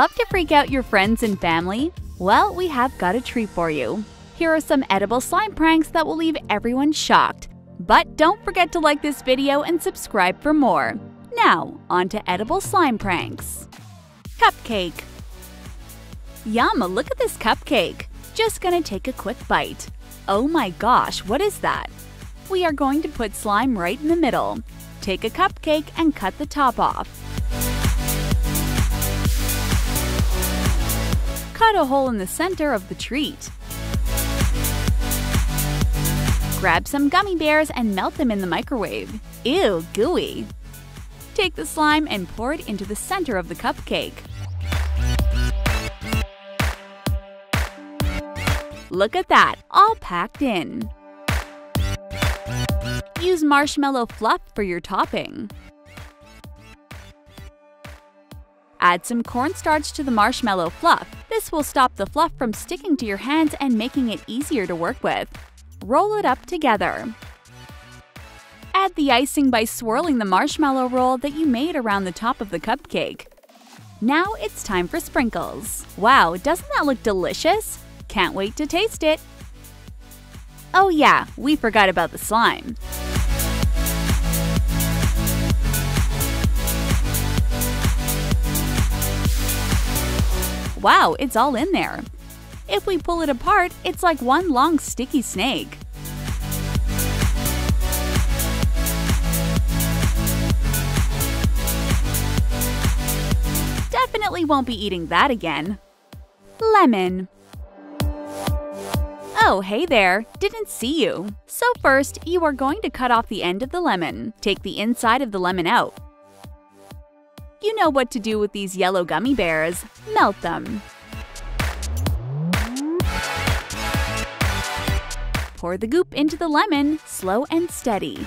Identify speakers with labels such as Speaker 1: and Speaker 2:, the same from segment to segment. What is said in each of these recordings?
Speaker 1: Love to freak out your friends and family? Well, we have got a treat for you. Here are some edible slime pranks that will leave everyone shocked. But don't forget to like this video and subscribe for more. Now, on to edible slime pranks. Cupcake. Yum, look at this cupcake. Just gonna take a quick bite. Oh my gosh, what is that? We are going to put slime right in the middle. Take a cupcake and cut the top off. Cut a hole in the center of the treat. Grab some gummy bears and melt them in the microwave. Ew, gooey. Take the slime and pour it into the center of the cupcake. Look at that, all packed in. Use marshmallow fluff for your topping. Add some cornstarch to the marshmallow fluff. This will stop the fluff from sticking to your hands and making it easier to work with. Roll it up together. Add the icing by swirling the marshmallow roll that you made around the top of the cupcake. Now it's time for sprinkles. Wow, doesn't that look delicious? Can't wait to taste it. Oh yeah, we forgot about the slime. Wow, it's all in there. If we pull it apart, it's like one long sticky snake. Definitely won't be eating that again. Lemon. Oh, hey there, didn't see you. So first, you are going to cut off the end of the lemon. Take the inside of the lemon out. You know what to do with these yellow gummy bears. Melt them. Pour the goop into the lemon, slow and steady.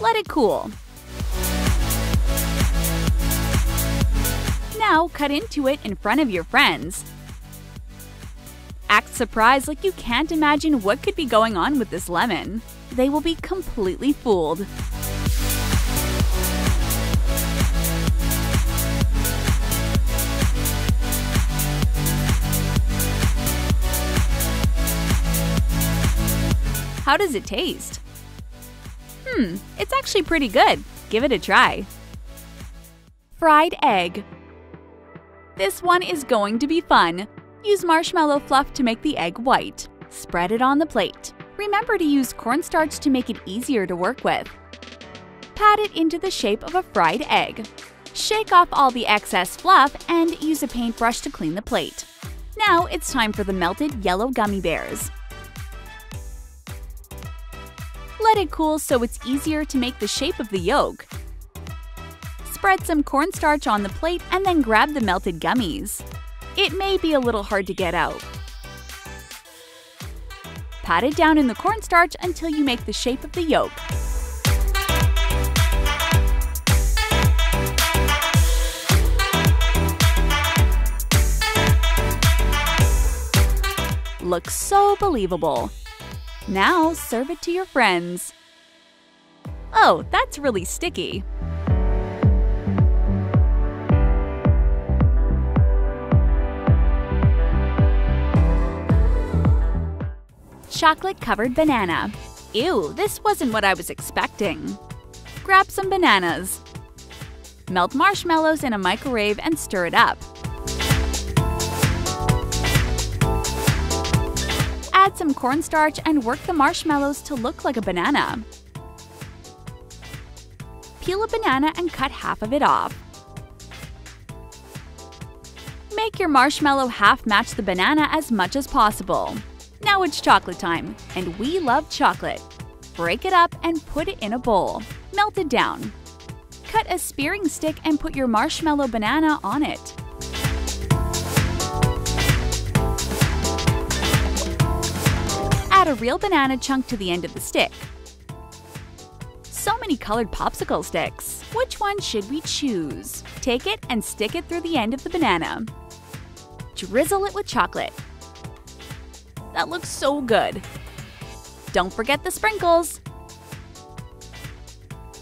Speaker 1: Let it cool. Now cut into it in front of your friends. Act surprised like you can't imagine what could be going on with this lemon. They will be completely fooled. How does it taste? It's actually pretty good. Give it a try. Fried egg. This one is going to be fun. Use marshmallow fluff to make the egg white. Spread it on the plate. Remember to use cornstarch to make it easier to work with. Pat it into the shape of a fried egg. Shake off all the excess fluff and use a paintbrush to clean the plate. Now it's time for the melted yellow gummy bears. Let it cool so it's easier to make the shape of the yolk. Spread some cornstarch on the plate and then grab the melted gummies. It may be a little hard to get out. Pat it down in the cornstarch until you make the shape of the yolk. Looks so believable. Now serve it to your friends. Oh, that's really sticky. Chocolate-covered banana. Ew, this wasn't what I was expecting. Grab some bananas. Melt marshmallows in a microwave and stir it up. Add some cornstarch and work the marshmallows to look like a banana. Peel a banana and cut half of it off. Make your marshmallow half match the banana as much as possible. Now it's chocolate time, and we love chocolate. Break it up and put it in a bowl. Melt it down. Cut a spearing stick and put your marshmallow banana on it. Add a real banana chunk to the end of the stick. So many colored popsicle sticks. Which one should we choose? Take it and stick it through the end of the banana. Drizzle it with chocolate. That looks so good. Don't forget the sprinkles.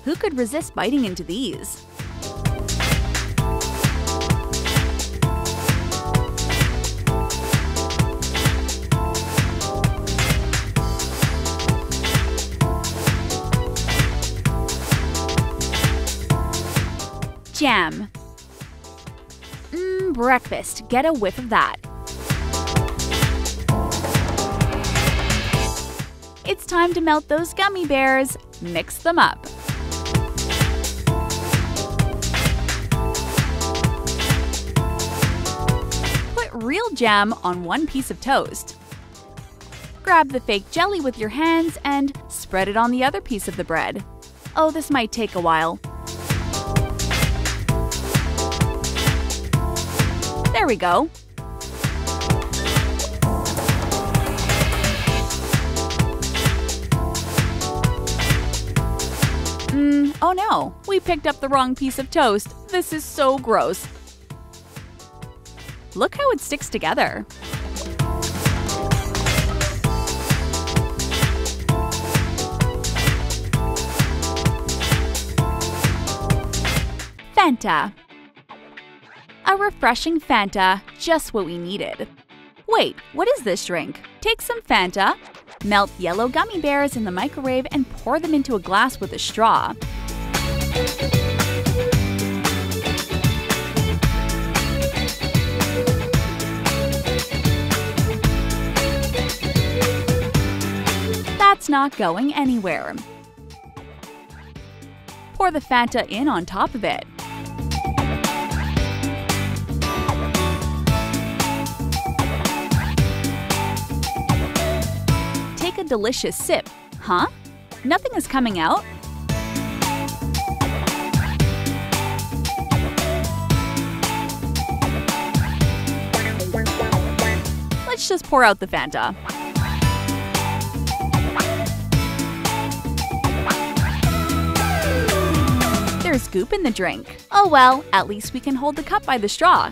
Speaker 1: Who could resist biting into these? Jam. Breakfast. Get a whiff of that. It's time to melt those gummy bears. Mix them up. Put real jam on one piece of toast. Grab the fake jelly with your hands and spread it on the other piece of the bread. Oh, this might take a while. There we go. Oh no, we picked up the wrong piece of toast. This is so gross. Look how it sticks together. Fanta. A refreshing Fanta, just what we needed. Wait, what is this drink? Take some Fanta, melt yellow gummy bears in the microwave and pour them into a glass with a straw. That's not going anywhere. Pour the Fanta in on top of it. Take a delicious sip. Huh? Nothing is coming out? Let's just pour out the Fanta. There's goop in the drink. Oh well, at least we can hold the cup by the straw.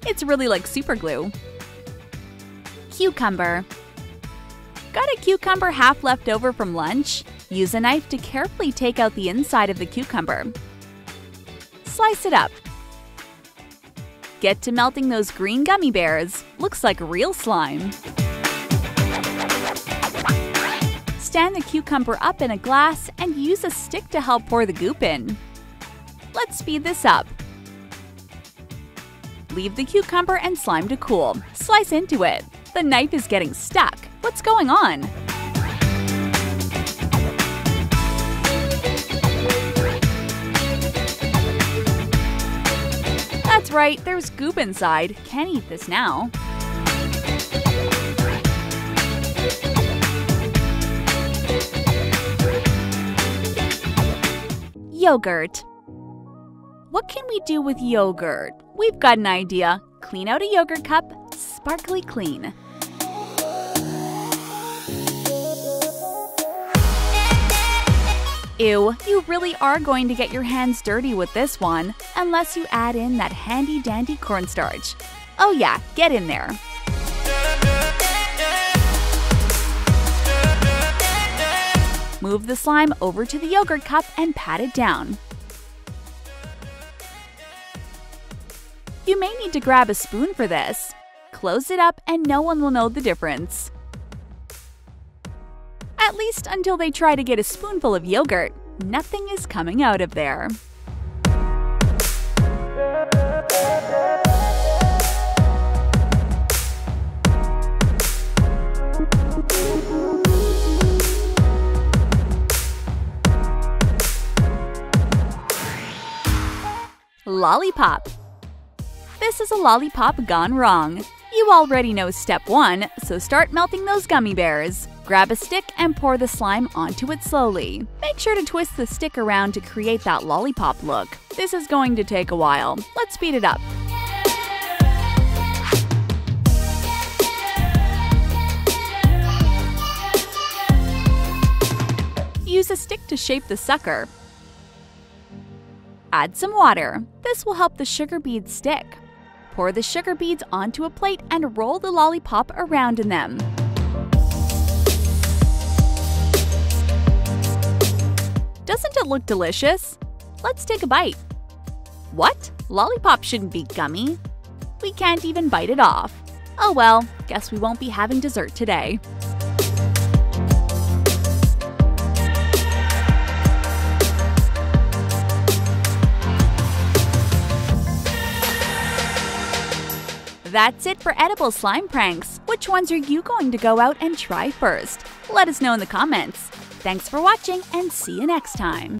Speaker 1: It's really like super glue. Cucumber. Got a cucumber half left over from lunch? Use a knife to carefully take out the inside of the cucumber. Slice it up. Get to melting those green gummy bears. Looks like real slime. Stand the cucumber up in a glass and use a stick to help pour the goop in. Let's speed this up. Leave the cucumber and slime to cool. Slice into it. The knife is getting stuck. What's going on? That's right, there's goop inside. Can't eat this now. Yogurt. What can we do with yogurt? We've got an idea. Clean out a yogurt cup, sparkly clean. Ew, you really are going to get your hands dirty with this one, unless you add in that handy-dandy cornstarch. Oh yeah, get in there. Move the slime over to the yogurt cup and pat it down. You may need to grab a spoon for this. Close it up and no one will know the difference. At least until they try to get a spoonful of yogurt. Nothing is coming out of there. Lollipop. This is a lollipop gone wrong. You already know step 1, so start melting those gummy bears. Grab a stick and pour the slime onto it slowly. Make sure to twist the stick around to create that lollipop look. This is going to take a while. Let's speed it up. Use a stick to shape the sucker. Add some water. This will help the sugar beads stick. Pour the sugar beads onto a plate and roll the lollipop around in them. Doesn't it look delicious? Let's take a bite. What? Lollipop shouldn't be gummy. We can't even bite it off. Oh well, guess we won't be having dessert today. That's it for edible slime pranks. Which ones are you going to go out and try first? Let us know in the comments. Thanks for watching and see you next time.